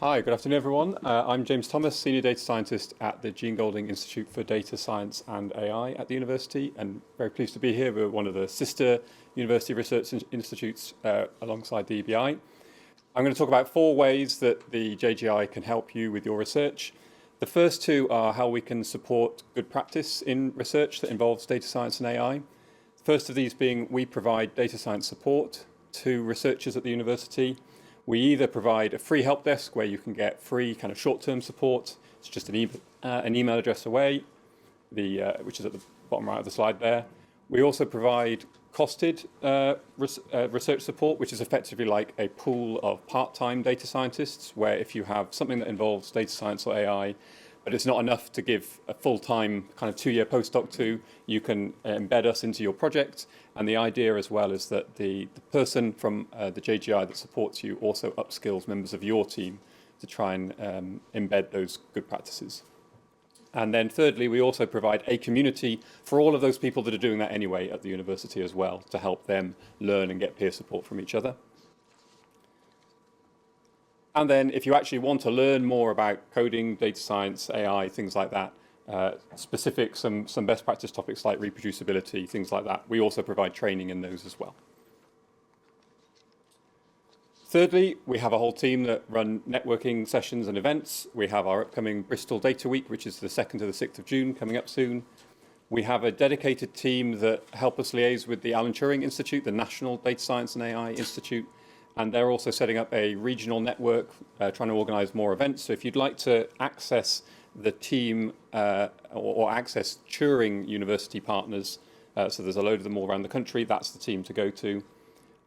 Hi, good afternoon, everyone. I'm James Thomas, Senior Data Scientist at the Jean Golding Institute for Data Science and AI at the university, and very pleased to be here. We're one of the sister university research institutes alongside the EBI. I'm going to talk about 4 ways that the JGI can help you with your research. The first 2 are how we can support good practice in research that involves data science and AI. The first of these being we provide data science support to researchers at the university. We either provide a free help desk where you can get free kind of short-term support. It's just an email address away, which is at the bottom right of the slide there. We also provide costed research support, which is effectively like a pool of part-time data scientists, where if you have something that involves data science or AI, but it's not enough to give a full-time kind of 2-year postdoc to, you can embed us into your project. And the idea as well is that the person from the JGI that supports you also upskills members of your team to try and embed those good practices. And then thirdly, we also provide a community for all of those people that are doing that anyway at the university as well, to help them learn and get peer support from each other. And then if you actually want to learn more about coding, data science, AI, things like that, some best practice topics like reproducibility, things like that, we also provide training in those as well. Thirdly, we have a whole team that run networking sessions and events. We have our upcoming Bristol Data Week, which is the 2nd to the 6th of June, coming up soon. We have a dedicated team that help us liaise with the Alan Turing Institute, the National Data Science and AI Institute, and they're also setting up a regional network, trying to organise more events. So if you'd like to access the team or access Turing University partners, so there's a load of them all around the country, that's the team to go to.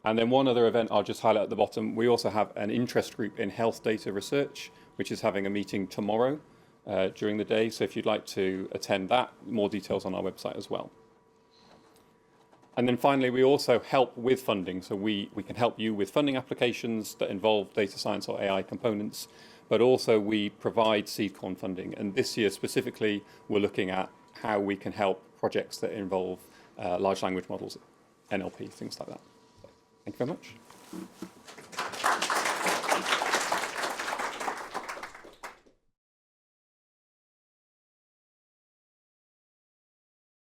And then one other event I'll just highlight at the bottom, we also have an interest group in health data research, which is having a meeting tomorrow during the day. So if you'd like to attend that, more details on our website as well. And then finally, we also help with funding. So we can help you with funding applications that involve data science or AI components, but also we provide seed-corn funding. And this year specifically, we're looking at how we can help projects that involve large language models, NLP, things like that. Thank you very much.